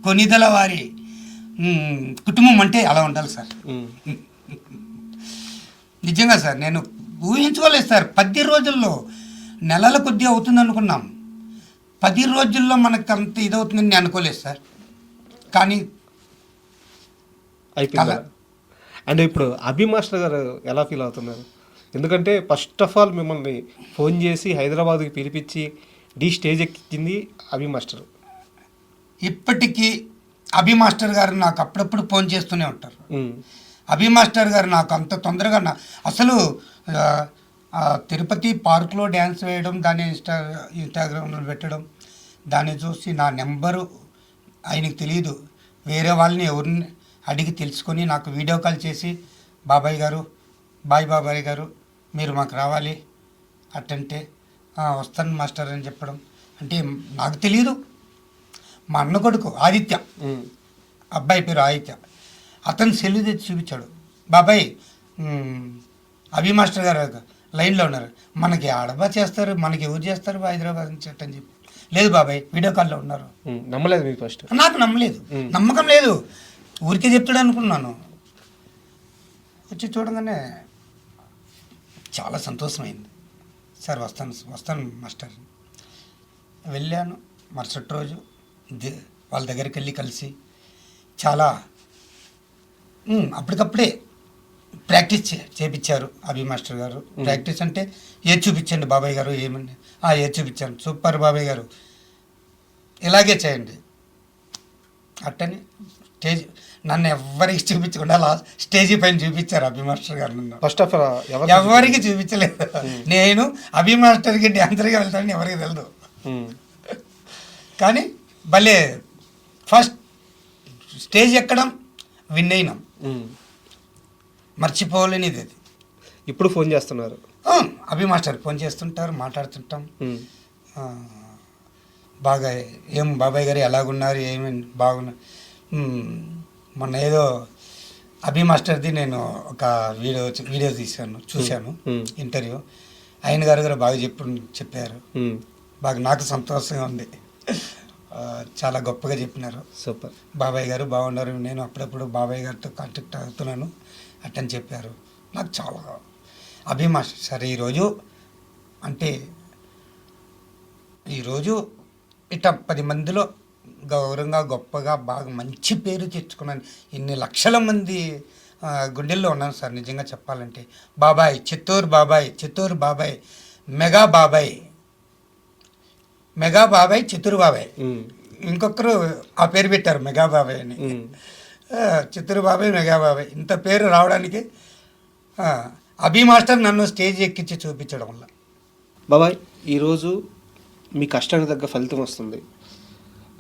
కొనిదల వారి కుటుంబం అంటే అలా ఉండాలి సార్. నిజంగా సార్ నేను ఊహించుకోలేదు సార్. 10 రోజుల్లో నెలల కొద్దీ అవుతుంది అనుకున్నాం, 10 రోజుల్లో మనకు అంత ఇదవుతుందని నేను అనుకోలేదు సార్. కానీ అయిపోయింది. అండ్ ఇప్పుడు అభి మాస్టర్ గారు ఎలా ఫీల్ అవుతున్నారు? ఎందుకంటే ఫస్ట్ ఆఫ్ ఆల్ మిమ్మల్ని ఫోన్ చేసి హైదరాబాద్కి పిలిపించి డీ స్టేజ్ ఎక్కింది అభి మాస్టర్. ఇప్పటికీ అభి మాస్టర్ గారు నాకు అప్పుడప్పుడు ఫోన్ చేస్తూనే ఉంటారు. అభి మాస్టర్ గారు నాకు అంత తొందరగా అసలు తిరుపతి పార్క్లో డ్యాన్స్ వేయడం, దాన్ని ఇన్స్టాగ్రామ్లో పెట్టడం, దాన్ని చూసి నా నెంబరు ఆయనకు తెలియదు, వేరే వాళ్ళని ఎవరిని అడిగి తెలుసుకొని నాకు వీడియో కాల్ చేసి బాబాయ్ గారు బాబాయ్ గారు మీరు మాకు రావాలి అట్టంటే వస్తాను మాస్టర్ అని చెప్పడం. అంటే నాకు తెలియదు, మా అన్న కొడుకు ఆదిత్య, అబ్బాయి పేరు ఆదిత్య, అతను సెల్లు తెచ్చి చూపించాడు, బాబాయ్ అభి మాస్టర్ గారు లైన్లో ఉన్నారు, మనకి ఆడబా చేస్తారు, మనకి ఎవరు చేస్తారు హైదరాబాద్ నుంచి అని చెప్పి. లేదు బాబాయ్ వీడియో కాల్లో ఉన్నారు. నమ్మలేదు మీకు ఫస్ట్? నాకు నమ్మలేదు, నమ్మకం లేదు, ఊరికే చెప్తాడు అనుకున్నాను. వచ్చి చూడగానే చాలా సంతోషమైంది. సార్ వస్తాను మాస్టర్. వెళ్ళాను. మరుసటి రోజు వాళ్ళ దగ్గరికి వెళ్ళి కలిసి చాలా అప్పటికప్పుడే ప్రాక్టీస్ చేయించారు అభి మాస్టర్ గారు. ప్రాక్టీస్ అంటే ఏది చూపించండి బాబాయ్ గారు, ఏమని ఏది చూపించాను, సూపర్ బాబాయ్ గారు ఇలాగే చేయండి అట్టని నన్ను ఎవ్వరికి చూపించకుండా స్టేజీ పైన చూపించారు అభి మాస్టర్ గారు నన్ను. ఫస్ట్ ఆఫ్ ఆల్ ఎవరికి చూపించలేదు. నేను అభి మాస్టర్కి డ్యాన్సర్గా వెళ్తానని ఎవరికి తెలియదు. కానీ భలే ఫస్ట్ స్టేజ్ ఎక్కడం విన్ అయినాం, మర్చిపోలేనిది అది. ఇప్పుడు ఫోన్ చేస్తున్నారు. అభి మాస్టర్ ఫోన్ చేస్తుంటారు, మాట్లాడుతుంటాం. బాగా ఏం బాబాయ్ గారు ఎలాగున్నారు, ఏమి బాగున్నారు. మొన్న ఏదో అభి మాస్టర్ది నేను ఒక వీడియో చూశాను ఇంటర్వ్యూ. ఆయన గారు కూడా బాగా చెప్పారు. బాగా నాకు సంతోషంగా ఉంది. చాలా గొప్పగా చెప్పినారు. సూపర్. బాబాయ్ గారు బాగున్నారు, నేను అప్పుడప్పుడు బాబాయ్ గారితో కాంటాక్ట్ అవుతున్నాను అట్టని చెప్పారు. నాకు చాలా అభి మాస్టర్ సరే ఈరోజు ఇట్లా 10 మందిలో గౌరవంగా గొప్పగా బాగా మంచి పేరు తెచ్చుకున్నాను. ఇన్ని లక్షల మంది గుండెల్లో ఉన్నాను సార్ నిజంగా చెప్పాలంటే. బాబాయ్ చిత్తూరు బాబాయ్ మెగా బాబాయ్ చిత్తూరు బాబాయ్. ఇంకొకరు ఆ పేరు పెట్టారు మెగా బాబాయ్ అని. చిత్తూరు బాబాయ్ మెగా బాబాయ్ ఇంత పేరు రావడానికి అభి మాస్టర్ నన్ను స్టేజ్ ఎక్కించి చూపించడం వల్ల. బాబాయ్ ఈరోజు మీ కష్టానికి తగ్గ ఫలితం వస్తుంది.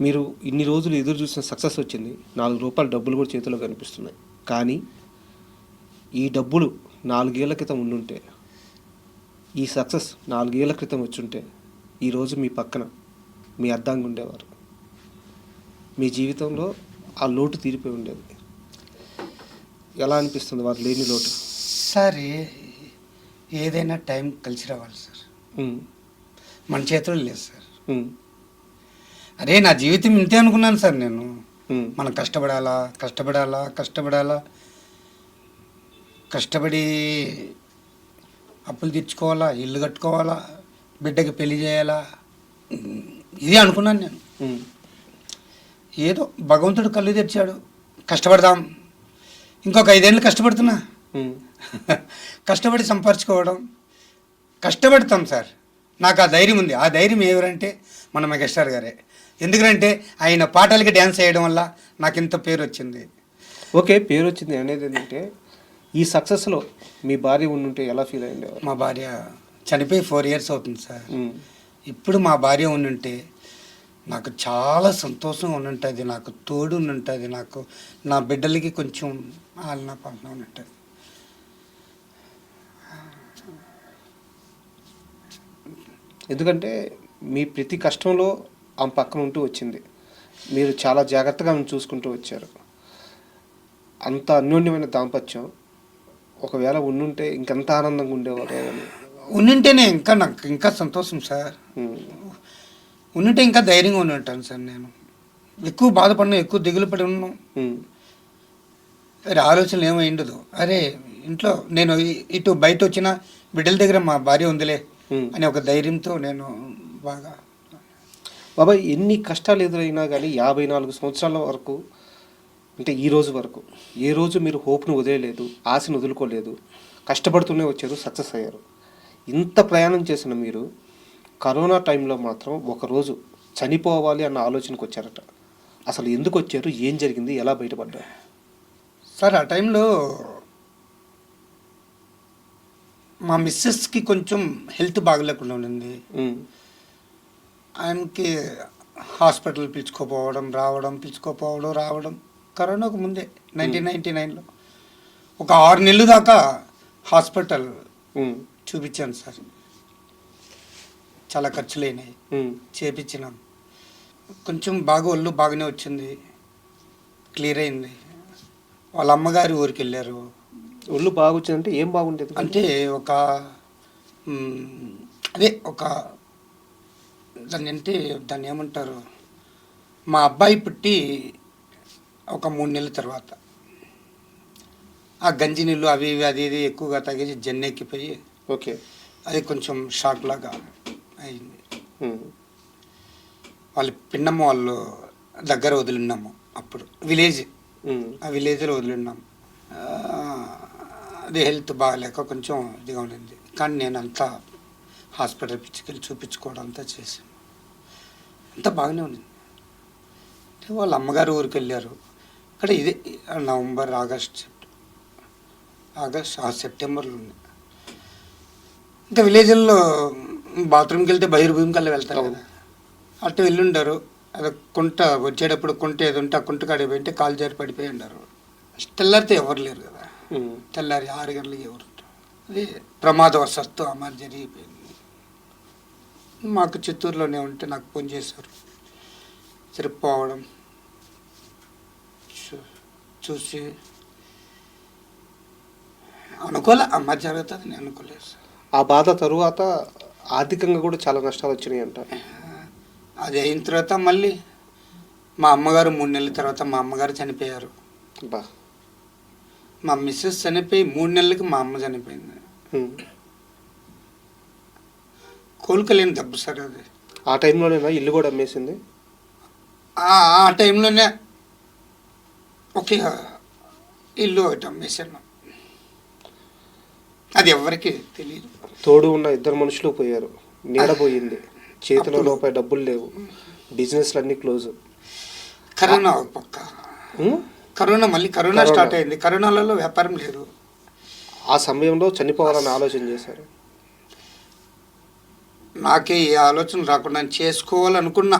మీరు ఇన్ని రోజులు ఎదురు చూసిన సక్సెస్ వచ్చింది. 4 రూపాయల డబ్బులు కూడా చేతిలో కనిపిస్తున్నాయి. కానీ ఈ డబ్బులు 4 ఏళ్ల క్రితం ఉండుంటే, ఈ సక్సెస్ 4 ఏళ్ల క్రితం వచ్చుంటే ఈరోజు మీ పక్కన మీ అర్ధాంగి ఉండేవారు. మీ జీవితంలో ఆ లోటు తీరిపోయి ఉండేది. ఎలా అనిపిస్తుంది వారు లేని లోటు? సార్ ఏదైనా టైం కలిసి రావాలి సార్. మన చేతుల్లో లేదు సార్. అరే నా జీవితం ఇంతే అనుకున్నాను సార్ నేను. మనం కష్టపడి అప్పులు తీర్చుకోవాలా, ఇల్లు కట్టుకోవాలా, బిడ్డకి పెళ్లి చేయాలా, ఇది అనుకున్నాను నేను. ఏదో భగవంతుడు కళ్ళు తెరిచాడు, కష్టపడదాం. ఇంకొక 5 ఏళ్ళు కష్టపడుతున్నా. కష్టపడి సంపాదించుకోవడం, కష్టపడతాం సార్. నాకు ఆ ధైర్యం ఉంది. ఆ ధైర్యం ఎవరంటే మన మెగాస్టార్ గారే. ఎందుకంటే ఆయన పాటలకి డ్యాన్స్ చేయడం వల్ల నాకు ఇంత పేరు వచ్చింది. ఓకే, పేరు వచ్చింది అనేది ఏంటంటే ఈ సక్సెస్లో మీ భార్య ఉండుంటే ఎలా ఫీల్ అయ్యింది? మా భార్య చనిపోయి 4 years అవుతుంది సార్. ఇప్పుడు మా భార్య ఉండుంటే నాకు చాలా సంతోషంగా ఉండుంటుంది, నాకు తోడు ఉండుంటుంది, నాకు నా బిడ్డలకి కొంచెం ఆలన పాలన ఉండుంటుంది. ఎందుకంటే మీ ప్రతి కష్టంలో ఆమె పక్కన ఉంటూ వచ్చింది. మీరు చాలా జాగ్రత్తగా ఆమెను చూసుకుంటూ వచ్చారు. అంత అన్యోన్యమైన దాంపత్యం ఒకవేళ ఉండుంటే ఇంకెంత ఆనందంగా ఉండేవారు. ఉండుంటేనే నాకు ఇంకా సంతోషం సార్. ఉండుంటే ఇంకా ధైర్యంగా ఉండి ఉంటాను సార్. నేను ఎక్కువ బాధపడినా, ఎక్కువ దిగులు పడి ఉన్నాను. ఆలోచనలు ఏమీ ఉండదు. అరే ఇంట్లో నేను ఇటు బయట వచ్చిన బిడ్డల దగ్గర మా భార్య ఉందిలే అనే ఒక ధైర్యంతో నేను బాగా. బాబాయ్ ఎన్ని కష్టాలు ఎదురైనా కానీ 54 సంవత్సరాల వరకు, అంటే ఈ రోజు వరకు ఏ రోజు మీరు హోప్ను వదిలేలేదు, ఆశను వదులుకోలేదు, కష్టపడుతూనే వచ్చారు, సక్సెస్ అయ్యారు. ఇంత ప్రయాణం చేసిన మీరు కరోనా టైంలో మాత్రం ఒకరోజు చనిపోవాలి అన్న ఆలోచనకు వచ్చారట. అసలు ఎందుకు వచ్చారు, ఏం జరిగింది, ఎలా బయటపడ్డారు? సార్ ఆ టైంలో మా మిస్సెస్కి కొంచెం హెల్త్ బాగలేకుండా ఉండింది. ఆయనకి హాస్పిటల్ పిలుచుకోపోవడం రావడం కరోనాకు ముందే 1999లో ఒక 6 నెలలు దాకా హాస్పిటల్ చూపించాను సార్. చాలా ఖర్చులు అయినాయి, చేపించినాం. కొంచెం ఒళ్ళు బాగానే వచ్చింది, క్లియర్ అయింది. వాళ్ళ అమ్మగారి ఊరికి వెళ్ళారు. ఒళ్ళు బాగొచ్చిందంటే ఏం బాగుండేది? అంటే ఒక దాన్ని ఏమంటారు, మా అబ్బాయి పుట్టి ఒక 3 నెలల తర్వాత ఆ గంజి నీళ్ళు అవి అది ఇది ఎక్కువగా తాగేసి జన్నెక్కిపోయి ఓకే అది కొంచెం షాక్ లాగా అయింది. వాళ్ళ పిన్నమ్మ వాళ్ళు దగ్గర వదిలిన్నాము. అప్పుడు ఆ విలేజ్లో వదిలిన్నాము. అది హెల్త్ బాగాలేక కొంచెం ఇదిగా ఉండింది. కానీ నేను అంతా హాస్పిటల్ పిచ్చుకెళ్ళి చూపించుకోవడం అంతా చేశాను. అంతా బాగానే ఉంది. వాళ్ళ అమ్మగారు ఊరికి వెళ్ళారు. ఇక్కడ ఇదే నవంబర్, సెప్టెంబర్లో ఉంది. ఇంకా విలేజ్ల్లో బాత్రూమ్కి వెళ్తే బహిర్భూమి కల్లా వెళ్తారు కదా, అటు వెళ్ళుండారు. అదే కుంట వచ్చేటప్పుడు కుంట ఏది ఉంటే ఆ కుంట కాడికి పోయింటే కాలు జారి పడిపోయి ఉండారు. తెల్లారితే ఎవరు లేరు కదా, తెల్లారి 6 గంటలకి ఎవరు ఉంటారు. అది ప్రమాదవశాత్తు ఆ మరి జరిగిపోయింది. మాకు చిత్తూరులోనే ఉంటే నాకు ఫోన్ చేశారు. సరే పోవడం చూసి అనుకోలే అమ్మ జరుగుతుంది, నేను అనుకోలేదు సార్. ఆ బాధ తరువాత ఆర్థికంగా కూడా చాలా నష్టాలు వచ్చినాయి అంట. అది అయిన తర్వాత మళ్ళీ మా అమ్మగారు 3 నెలల తర్వాత మా అమ్మగారు చనిపోయారు. బా మా మిస్సెస్ చనిపోయి 3 నెలలకి మా అమ్మ చనిపోయింది. కోలుకోలేని దెబ్బ సార్ అది. ఆ టైంలోనేనా ఇల్లు కూడా అమ్మేసింది? ఆ టైంలోనే ఒకే ఇల్లు ఒకటి అమ్మేశాను. అది ఎవరికి తెలియదు. తోడు ఉన్న 2 మనుషులు పోయారు, నీడ పోయింది, చేతిలో రూపాయి డబ్బులు లేవు, బిజినెస్లు అన్నీ క్లోజ్. కరోనా ఒక పక్క, కరోనా స్టార్ట్ అయింది. కరోనాలలో వ్యాపారం లేదు. ఆ సమయంలో చనిపోవాలని ఆలోచన చేశారు. నాకే ఏ ఆలోచన రాకుండా చేసుకోవాలనుకున్నా.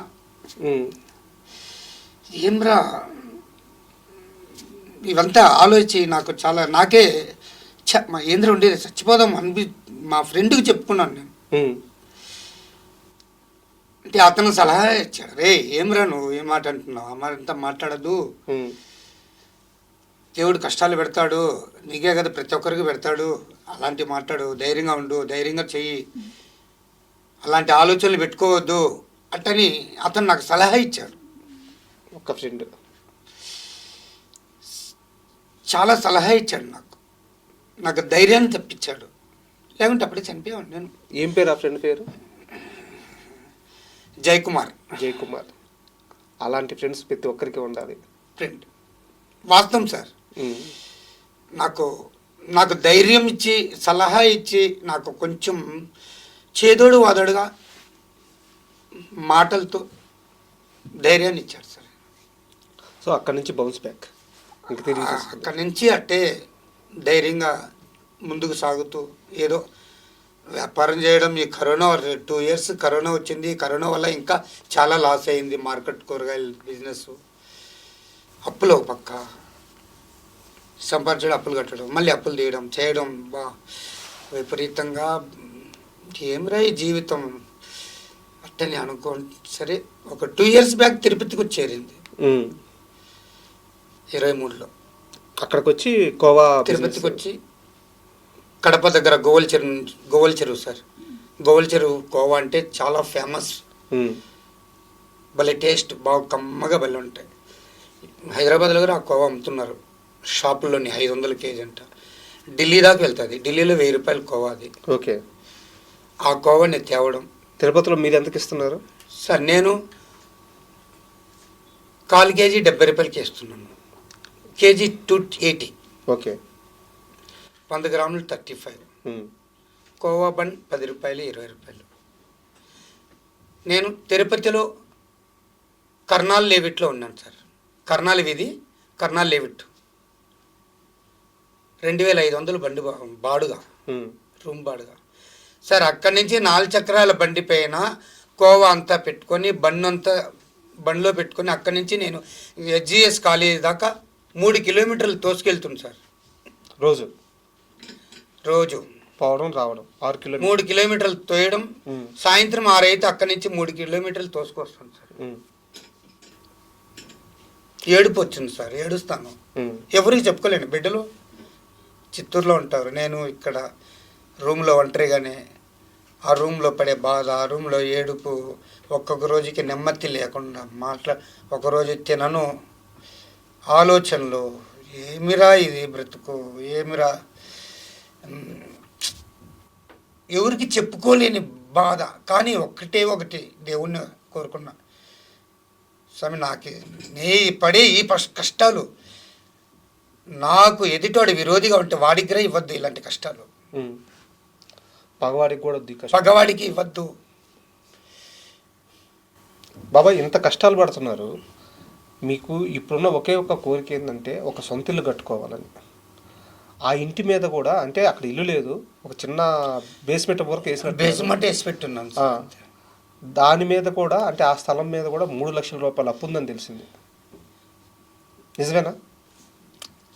ఏమ్రా ఇవంతా ఆలోచించి నాకు చాలా నాకే మా ఏంద్ర ఉండేది చచ్చిపోదాం మా ఫ్రెండ్కి చెప్పుకున్నాను నేను. అంటే అతను సలహా ఇచ్చాడు, రే ఏమ్రా నువ్వు ఏం మాట అంటున్నావు, అమ్మంతా మాట్లాడద్దు, దేవుడు కష్టాలు పెడతాడు, నీకే కదా ప్రతి ఒక్కరికి పెడతాడు, అలాంటి మాట్లాడు, ధైర్యంగా ఉండు, ధైర్యంగా చెయ్యి, అలాంటి ఆలోచనలు పెట్టుకోవద్దు అట్టని అతను నాకు సలహా ఇచ్చాడు. ఒక ఫ్రెండ్ చాలా సలహా ఇచ్చాడు నాకు ధైర్యాన్ని తెప్పించాడు. లేకుంటే అప్పుడే చనిపోయాను నేను. ఏం పేరు ఆ ఫ్రెండ్ పేరు? జయకుమార్. అలాంటి ఫ్రెండ్స్ ప్రతి ఒక్కరికి ఉండాలి. ఫ్రెండ్ వాస్తవం సార్. నాకు ధైర్యం ఇచ్చి సలహా ఇచ్చి నాకు కొంచెం చేదోడు వాదోడుగా మాటలతో ధైర్యాన్ని ఇచ్చాడు సార్. సో అక్కడి నుంచి బౌన్స్ బ్యాక్, అక్కడి నుంచి అట్టే ధైర్యంగా ముందుకు సాగుతూ ఏదో వ్యాపారం చేయడం. ఈ కరోనా 2 years కరోనా వచ్చింది. కరోనా వల్ల ఇంకా చాలా లాస్ అయింది మార్కెట్, కూరగాయల బిజినెస్. అప్పులు ఒక పక్క, సంపాదించడం, అప్పులు కట్టడం, మళ్ళీ అప్పులు తీయడం చేయడం, విపరీతంగా ఏమిరా ఈ జీవితం అట్టని అనుకో. సరే ఒక 2 years బ్యాక్ తిరుపతికి వచ్చి చేరింది 23లో. అక్కడికి వచ్చి కోవా తిరుపతికి వచ్చి కడప దగ్గర గోవల్ చెరువు సార్. గోవల్ చెరువు కోవా అంటే చాలా ఫేమస్. భలే టేస్ట్, బాగా కమ్మగా భలే ఉంటాయి. హైదరాబాద్లో కూడా ఆ కోవా అమ్ముతున్నారు షాపుల్లోని, 500 kg అంట. ఢిల్లీ దాకా వెళ్తుంది. ఢిల్లీలో 1000 రూపాయలు కోవా అది. ఓకే. ఆ కోవాని తేవడం. తిరుపతిలో మీరు ఎంతకి ఇస్తున్నారు సార్? నేను 1/4 kg 70 రూపాయలకి ఇస్తున్నాను. కేజీ 280. ఓకే. 100 గ్రాములు 35. కోవా బన్ 10 రూపాయలు, 20 రూపాయలు. నేను తిరుపతిలో కర్నాల్ లేవిట్లో ఉన్నాను సార్. కర్నాల్ వీధి, కర్నాల్ లేవిట్ 2500 బండి బాడుగా, రూమ్ బాడుగా సార్. అక్కడి నుంచి 4 చక్రాల బండి పైన కోవా అంతా పెట్టుకొని బండిలో పెట్టుకొని అక్కడి నుంచి నేను హెచ్జిఎస్ కాలేజీ దాకా 3 కిలోమీటర్లు తోసుకెళ్తుంది సార్. రోజు పోవడం రావడం 6 కిలోమీటర్లు, 3 కిలోమీటర్లు తోయడం. సాయంత్రం 6 అయితే అక్కడి నుంచి 3 కిలోమీటర్లు తోసుకొస్తాను సార్. ఏడుపు వచ్చింది సార్, ఏడుస్తాను. ఎవరికి చెప్పుకోలేను. బిడ్డలు చిత్తూరులో ఉంటారు, నేను ఇక్కడ రూమ్లో ఒంటరిగానే. ఆ రూమ్లో పడే బాధ, ఆ రూమ్లో ఏడుపు, ఒక్కొక్క రోజుకి నెమ్మది లేకుండా ఒకరోజు తినను, ఆలోచనలు, ఏమిరా ఇది బ్రతుకు, ఏమిరా, ఎవరికి చెప్పుకోలేని బాధ. కానీ ఒకటి దేవుణ్ణి కోరుకున్నా, స్వామి నాకు పడే ఈ కష్టాలు నాకు ఎదుటోడు విరోధిగా ఉంటే వాడికి ఇవ్వద్దు ఇలాంటి కష్టాలు. పగవాడికి కూడా పగవాడికి ఇవ్వద్దు. బాబా ఇంత కష్టాలు పడుతున్నారు, మీకు ఇప్పుడున్న ఒకే ఒక కోరిక ఏంటంటే ఒక సొంత ఇల్లు కట్టుకోవాలని. ఆ ఇంటి మీద కూడా అంటే అక్కడ ఇల్లు లేదు, ఒక చిన్న బేస్మెంట్ వరకు వేసినట్టు. బేస్మెంట్ వేసి పెట్టున్నాం ఆ, సార్. దాని మీద కూడా అంటే ఆ స్థలం మీద కూడా 3 లక్షల రూపాయలు అప్పు ఉందని తెలిసింది. నిజమేనా?